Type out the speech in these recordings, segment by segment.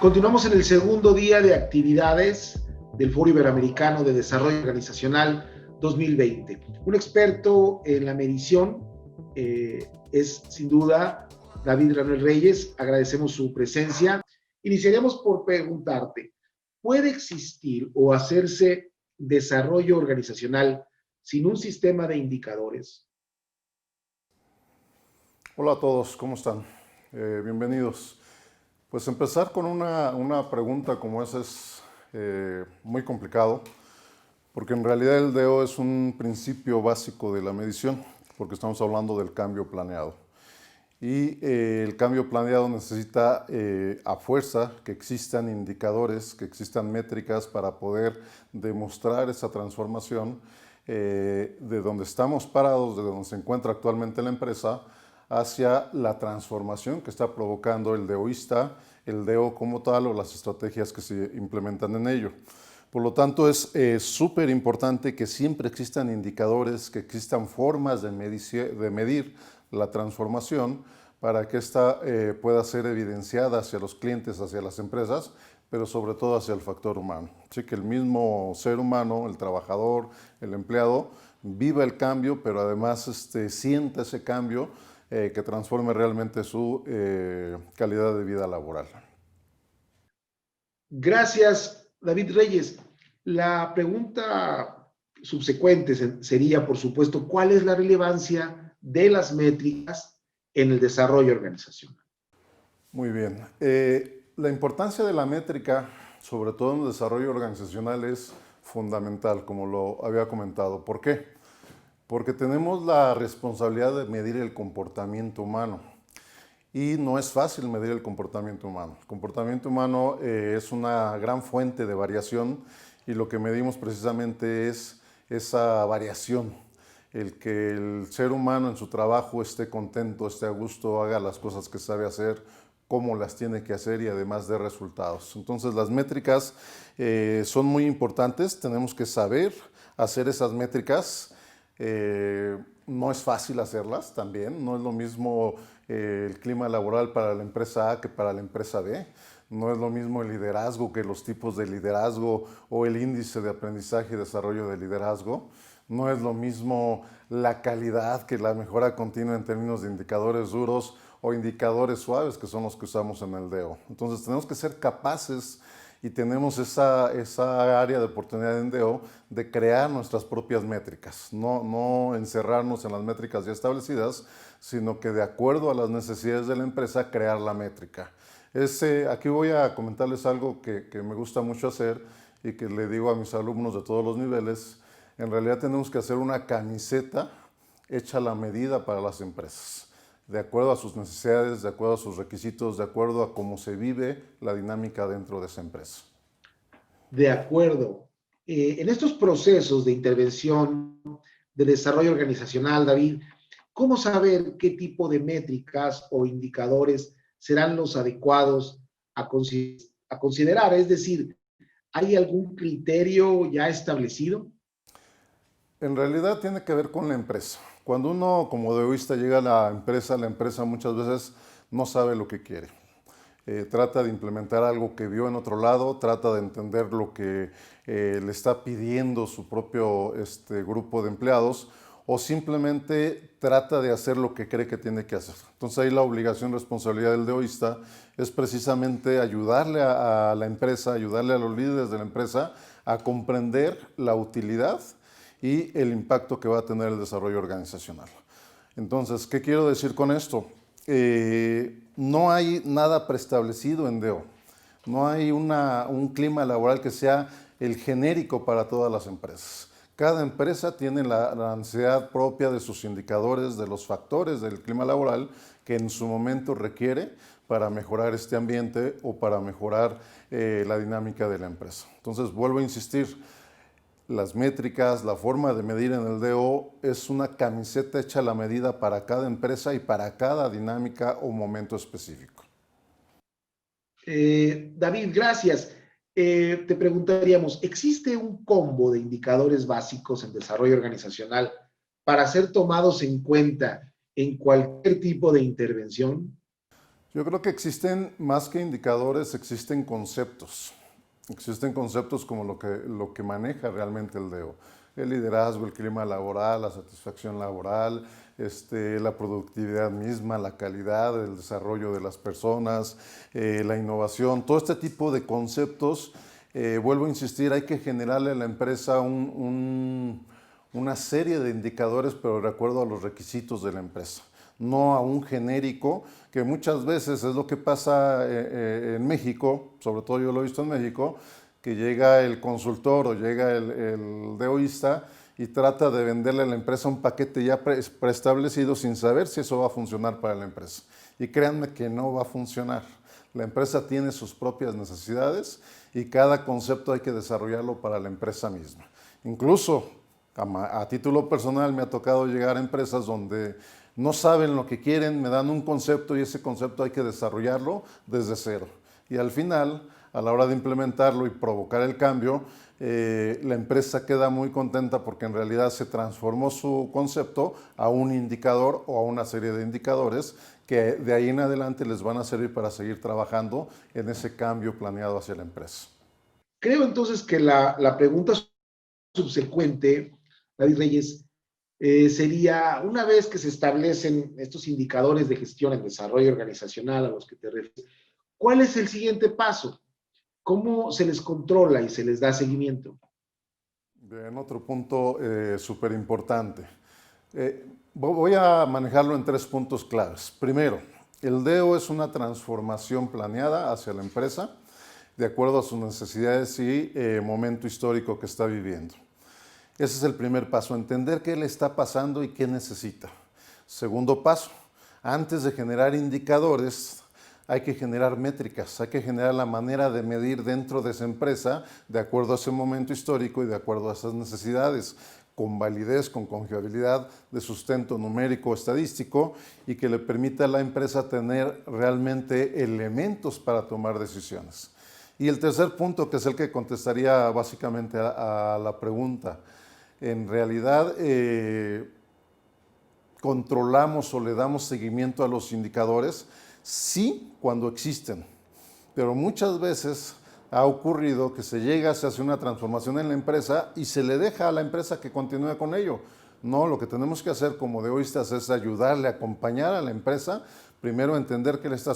Continuamos en el segundo día de actividades del Foro Iberoamericano de Desarrollo Organizacional 2020. Un experto en la medición es sin duda David Leonel Reyes. Agradecemos su presencia. Iniciaríamos por preguntarte, ¿puede existir o hacerse desarrollo organizacional sin un sistema de indicadores? Hola a todos, ¿cómo están? Bienvenidos. Pues empezar con una pregunta como esa es muy complicado, porque en realidad el DO es un principio básico de la medición, porque estamos hablando del cambio planeado. Y el cambio planeado necesita a fuerza que existan indicadores, que existan métricas para poder demostrar esa transformación de donde estamos parados, de donde se encuentra actualmente la empresa, hacia la transformación que está provocando el DOista, el DO como tal o las estrategias que se implementan en ello. Por lo tanto, es súper importante que siempre existan indicadores, que existan formas de medir la transformación para que ésta pueda ser evidenciada hacia los clientes, hacia las empresas, pero sobre todo hacia el factor humano. Así que el mismo ser humano, el trabajador, el empleado, viva el cambio, pero además sienta ese cambio que transforme realmente su calidad de vida laboral. Gracias, David Reyes. La pregunta subsecuente sería, por supuesto, ¿cuál es la relevancia de las métricas en el desarrollo organizacional? Muy bien. La importancia de la métrica, sobre todo en el desarrollo organizacional, es fundamental, como lo había comentado. ¿Por qué? Porque tenemos la responsabilidad de medir el comportamiento humano. Y no es fácil medir el comportamiento humano. El comportamiento humano es una gran fuente de variación y lo que medimos precisamente es esa variación. El que el ser humano en su trabajo esté contento, esté a gusto, haga las cosas que sabe hacer, cómo las tiene que hacer y además de resultados. Entonces las métricas son muy importantes, tenemos que saber hacer esas métricas. No es fácil hacerlas también, no es lo mismo el clima laboral para la empresa A que para la empresa B, no es lo mismo el liderazgo que los tipos de liderazgo o el índice de aprendizaje y desarrollo de liderazgo, no es lo mismo la calidad que la mejora continua en términos de indicadores duros o indicadores suaves que son los que usamos en el DO. Entonces tenemos que ser capaces y tenemos esa área de oportunidad en DO de crear nuestras propias métricas, no encerrarnos en las métricas ya establecidas, sino que de acuerdo a las necesidades de la empresa, crear la métrica. Aquí voy a comentarles algo que me gusta mucho hacer y que le digo a mis alumnos de todos los niveles. En realidad tenemos que hacer una camiseta hecha a la medida para las empresas, de acuerdo a sus necesidades, de acuerdo a sus requisitos, de acuerdo a cómo se vive la dinámica dentro de esa empresa. De acuerdo. En estos procesos de intervención, de desarrollo organizacional, David, ¿cómo saber qué tipo de métricas o indicadores serán los adecuados a considerar? Es decir, ¿hay algún criterio ya establecido? En realidad tiene que ver con la empresa. Cuando uno como DOista llega a la empresa muchas veces no sabe lo que quiere. Trata de implementar algo que vio en otro lado, trata de entender lo que le está pidiendo su propio grupo de empleados o simplemente trata de hacer lo que cree que tiene que hacer. Entonces ahí la obligación, responsabilidad del DOista es precisamente ayudarle a la empresa, ayudarle a los líderes de la empresa a comprender la utilidad y el impacto que va a tener el desarrollo organizacional. Entonces, ¿qué quiero decir con esto? No hay nada preestablecido en DO. No hay un clima laboral que sea el genérico para todas las empresas. Cada empresa tiene la necesidad propia de sus indicadores, de los factores del clima laboral que en su momento requiere para mejorar este ambiente o para mejorar la dinámica de la empresa. Entonces, vuelvo a insistir, las métricas, la forma de medir en el DO es una camiseta hecha a la medida para cada empresa y para cada dinámica o momento específico. David, gracias. Te preguntaríamos, ¿existe un combo de indicadores básicos en desarrollo organizacional para ser tomados en cuenta en cualquier tipo de intervención? Yo creo que existen más que indicadores, existen conceptos. Existen conceptos como lo que maneja realmente el DEO. El liderazgo, el clima laboral, la satisfacción laboral, la productividad misma, la calidad, el desarrollo de las personas, la innovación, todo este tipo de conceptos. Vuelvo a insistir, hay que generarle a la empresa una serie de indicadores, pero de acuerdo a los requisitos de la empresa, no a un genérico, que muchas veces es lo que pasa en México, sobre todo yo lo he visto en México, que llega el consultor o llega el DOista y trata de venderle a la empresa un paquete ya preestablecido sin saber si eso va a funcionar para la empresa. Y créanme que no va a funcionar. La empresa tiene sus propias necesidades y cada concepto hay que desarrollarlo para la empresa misma. Incluso a título personal me ha tocado llegar a empresas donde no saben lo que quieren, me dan un concepto y ese concepto hay que desarrollarlo desde cero. Y al final, a la hora de implementarlo y provocar el cambio, la empresa queda muy contenta porque en realidad se transformó su concepto a un indicador o a una serie de indicadores que de ahí en adelante les van a servir para seguir trabajando en ese cambio planeado hacia la empresa. Creo entonces que la pregunta subsecuente, David Reyes, sería, una vez que se establecen estos indicadores de gestión en desarrollo organizacional a los que te refieres, ¿cuál es el siguiente paso? ¿Cómo se les controla y se les da seguimiento? Bien, otro punto súper importante. Voy a manejarlo en 3 puntos claves. Primero, el DEO es una transformación planeada hacia la empresa de acuerdo a sus necesidades y momento histórico que está viviendo. Ese es el primer paso, entender qué le está pasando y qué necesita. Segundo paso, antes de generar indicadores, hay que generar métricas, hay que generar la manera de medir dentro de esa empresa de acuerdo a ese momento histórico y de acuerdo a esas necesidades, con validez, con confiabilidad, de sustento numérico, estadístico y que le permita a la empresa tener realmente elementos para tomar decisiones. Y el tercer punto, que es el que contestaría básicamente a la pregunta, en realidad controlamos o le damos seguimiento a los indicadores, sí, cuando existen, pero muchas veces ha ocurrido que se llega, se hace una transformación en la empresa y se le deja a la empresa que continúe con ello. No, lo que tenemos que hacer como DOistas es ayudarle, acompañar a la empresa, primero entender qué le está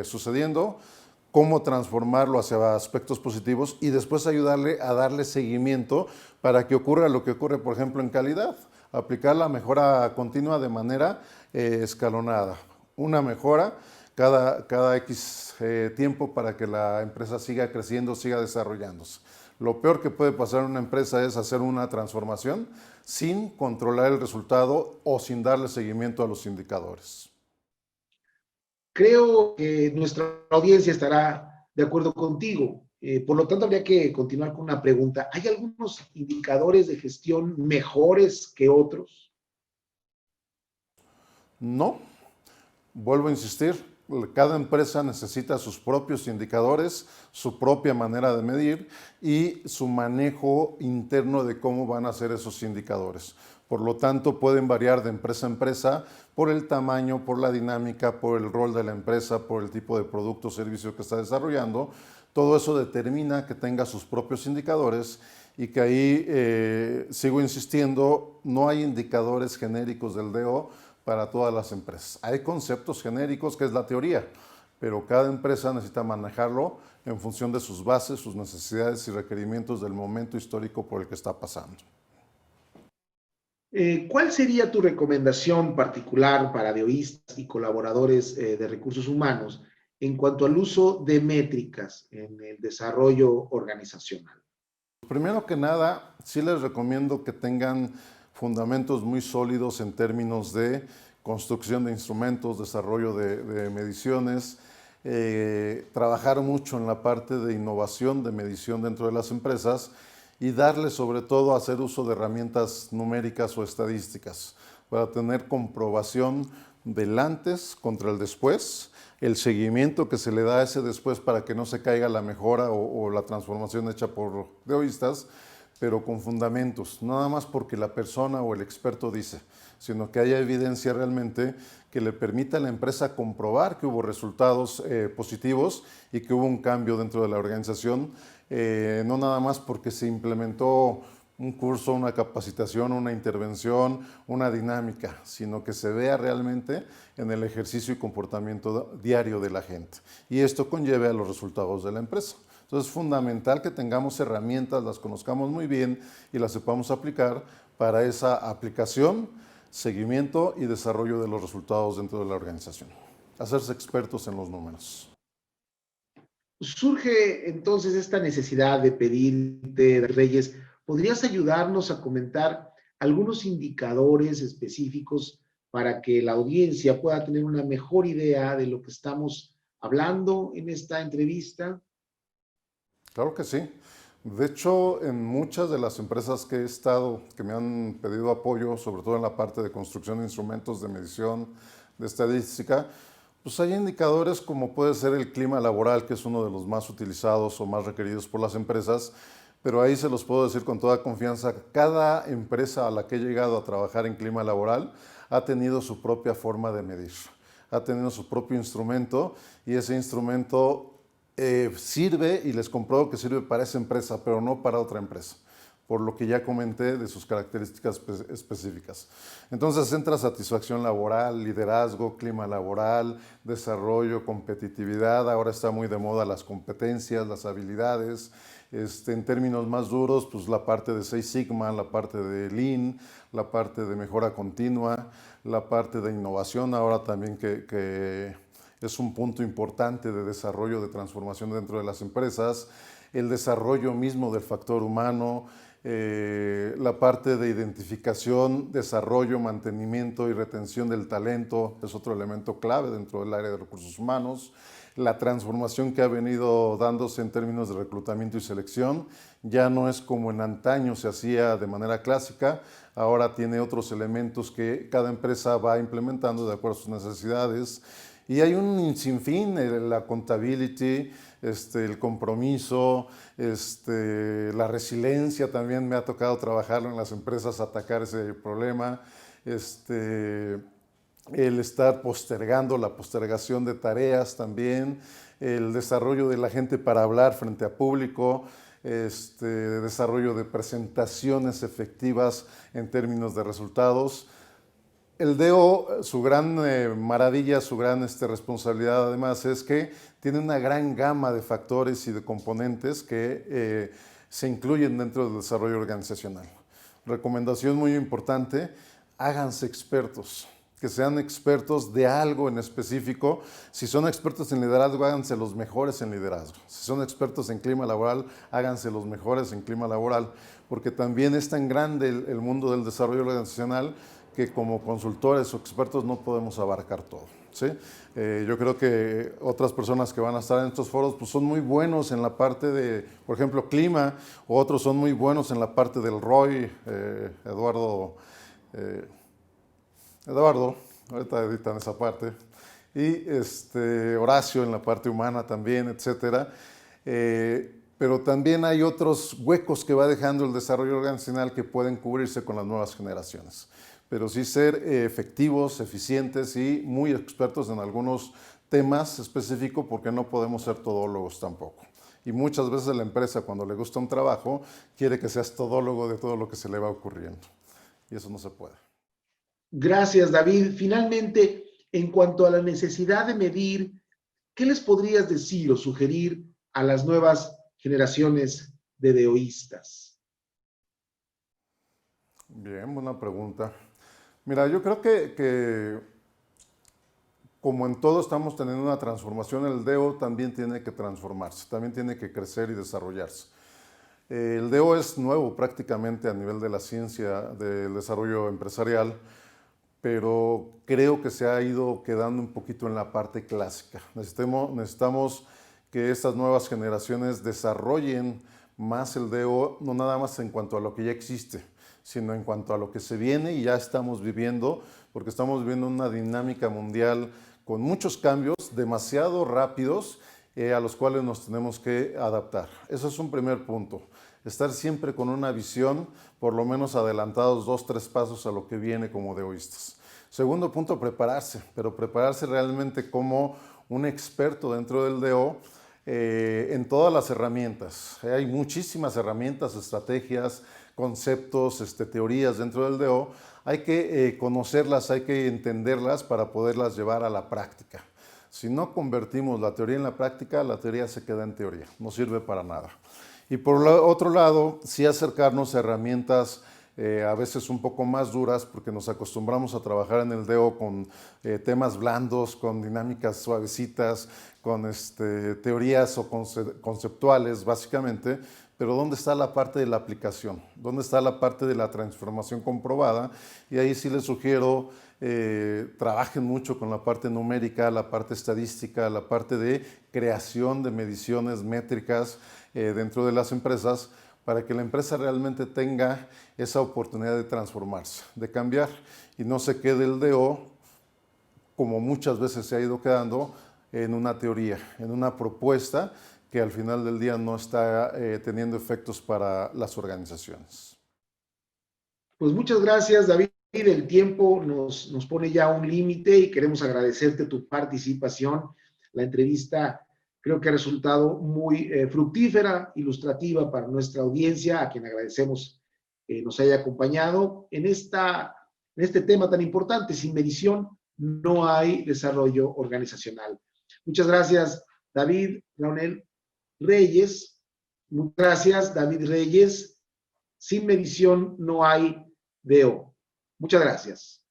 sucediendo, cómo transformarlo hacia aspectos positivos y después ayudarle a darle seguimiento para que ocurra lo que ocurre, por ejemplo, en calidad, aplicar la mejora continua de manera escalonada. Una mejora cada X tiempo para que la empresa siga creciendo, siga desarrollándose. Lo peor que puede pasar en una empresa es hacer una transformación sin controlar el resultado o sin darle seguimiento a los indicadores. Creo que nuestra audiencia estará de acuerdo contigo. Por lo tanto, habría que continuar con una pregunta. ¿Hay algunos indicadores de gestión mejores que otros? No, vuelvo a insistir, cada empresa necesita sus propios indicadores, su propia manera de medir y su manejo interno de cómo van a ser esos indicadores. Por lo tanto, pueden variar de empresa a empresa por el tamaño, por la dinámica, por el rol de la empresa, por el tipo de producto o servicio que está desarrollando. Todo eso determina que tenga sus propios indicadores y que ahí, sigo insistiendo, no hay indicadores genéricos del DO para todas las empresas. Hay conceptos genéricos que es la teoría, pero cada empresa necesita manejarlo en función de sus bases, sus necesidades y requerimientos del momento histórico por el que está pasando. ¿Cuál sería tu recomendación particular para DOistas y colaboradores de recursos humanos en cuanto al uso de métricas en el desarrollo organizacional? Primero que nada, sí les recomiendo que tengan fundamentos muy sólidos en términos de construcción de instrumentos, desarrollo de mediciones, trabajar mucho en la parte de innovación de medición dentro de las empresas y darle sobre todo a hacer uso de herramientas numéricas o estadísticas para tener comprobación del antes contra el después, el seguimiento que se le da a ese después para que no se caiga la mejora o la transformación hecha por DOistas, pero con fundamentos, no nada más porque la persona o el experto dice, sino que haya evidencia realmente que le permita a la empresa comprobar que hubo resultados positivos y que hubo un cambio dentro de la organización, no nada más porque se implementó un curso, una capacitación, una intervención, una dinámica, sino que se vea realmente en el ejercicio y comportamiento diario de la gente. Y esto conlleve a los resultados de la empresa. Entonces es fundamental que tengamos herramientas, las conozcamos muy bien y las sepamos aplicar para esa aplicación, seguimiento y desarrollo de los resultados dentro de la organización. Hacerse expertos en los números. Surge entonces esta necesidad de pedirte, Reyes, ¿podrías ayudarnos a comentar algunos indicadores específicos para que la audiencia pueda tener una mejor idea de lo que estamos hablando en esta entrevista? Claro que sí. De hecho, en muchas de las empresas que he estado, que me han pedido apoyo, sobre todo en la parte de construcción de instrumentos de medición, de estadística, pues hay indicadores como puede ser el clima laboral, que es uno de los más utilizados o más requeridos por las empresas, pero ahí se los puedo decir con toda confianza, cada empresa a la que he llegado a trabajar en clima laboral ha tenido su propia forma de medir, ha tenido su propio instrumento y ese instrumento sirve y les compruebo que sirve para esa empresa, pero no para otra empresa, por lo que ya comenté de sus características específicas. Entonces entra satisfacción laboral, liderazgo, clima laboral, desarrollo, competitividad, ahora está muy de moda las competencias, las habilidades, en términos más duros, pues la parte de Six Sigma, la parte de Lean, la parte de mejora continua, la parte de innovación, ahora también que es un punto importante de desarrollo, de transformación dentro de las empresas, el desarrollo mismo del factor humano, la parte de identificación, desarrollo, mantenimiento y retención del talento es otro elemento clave dentro del área de recursos humanos, la transformación que ha venido dándose en términos de reclutamiento y selección, ya no es como en antaño se hacía de manera clásica, ahora tiene otros elementos que cada empresa va implementando de acuerdo a sus necesidades. Y hay un sinfín, la accountability, el compromiso, la resiliencia también me ha tocado trabajarlo en las empresas, atacar ese problema, el estar postergando, la postergación de tareas también, el desarrollo de la gente para hablar frente a público, desarrollo de presentaciones efectivas en términos de resultados. El DEO, su gran maravilla, su gran responsabilidad además es que tiene una gran gama de factores y de componentes que se incluyen dentro del desarrollo organizacional. Recomendación muy importante, háganse expertos, que sean expertos de algo en específico. Si son expertos en liderazgo, háganse los mejores en liderazgo. Si son expertos en clima laboral, háganse los mejores en clima laboral, porque también es tan grande el mundo del desarrollo organizacional que como consultores o expertos no podemos abarcar todo, ¿sí? Yo creo que otras personas que van a estar en estos foros pues son muy buenos en la parte de, por ejemplo, clima, o otros son muy buenos en la parte del ROI, Eduardo, ahorita editan esa parte, y Horacio en la parte humana también, etcétera. Pero también hay otros huecos que va dejando el desarrollo organizacional que pueden cubrirse con las nuevas generaciones. Pero sí ser efectivos, eficientes y muy expertos en algunos temas específicos porque no podemos ser todólogos tampoco. Y muchas veces la empresa cuando le gusta un trabajo quiere que seas todólogo de todo lo que se le va ocurriendo. Y eso no se puede. Gracias, David. Finalmente, en cuanto a la necesidad de medir, ¿qué les podrías decir o sugerir a las nuevas generaciones de deoístas? Bien, buena pregunta. Mira, yo creo que como en todo estamos teniendo una transformación, el DEO también tiene que transformarse, también tiene que crecer y desarrollarse. El DEO es nuevo prácticamente a nivel de la ciencia del desarrollo empresarial, pero creo que se ha ido quedando un poquito en la parte clásica. Necesitamos que estas nuevas generaciones desarrollen más el DEO, no nada más en cuanto a lo que ya existe, sino en cuanto a lo que se viene y ya estamos viviendo, porque estamos viviendo una dinámica mundial con muchos cambios demasiado rápidos a los cuales nos tenemos que adaptar. Eso es un primer punto. estar siempre con una visión, por lo menos adelantados 2, 3 pasos a lo que viene como DOistas. Segundo punto, prepararse, pero prepararse realmente como un experto dentro del DO en todas las herramientas. Hay muchísimas herramientas, estrategias, conceptos, teorías dentro del DO. Hay que conocerlas, hay que entenderlas para poderlas llevar a la práctica. Si no convertimos la teoría en la práctica, la teoría se queda en teoría, no sirve para nada. Y por otro lado, sí acercarnos a herramientas a veces un poco más duras, porque nos acostumbramos a trabajar en el DO con temas blandos, con dinámicas suavecitas, con teorías o conceptuales básicamente, pero ¿dónde está la parte de la aplicación? ¿Dónde está la parte de la transformación comprobada? Y ahí sí les sugiero trabajen mucho con la parte numérica, la parte estadística, la parte de creación de mediciones métricas dentro de las empresas, para que la empresa realmente tenga esa oportunidad de transformarse, de cambiar y no se quede el DO, como muchas veces se ha ido quedando, en una teoría, en una propuesta que al final del día no está teniendo efectos para las organizaciones. Pues muchas gracias, David. El tiempo nos pone ya un límite y queremos agradecerte tu participación. La entrevista creo que ha resultado muy fructífera, ilustrativa para nuestra audiencia, a quien agradecemos nos haya acompañado en este tema tan importante. Sin medición no hay desarrollo organizacional. Muchas gracias, David Leonel Reyes. Muchas gracias, David Reyes. Sin medición no hay DO. Muchas gracias.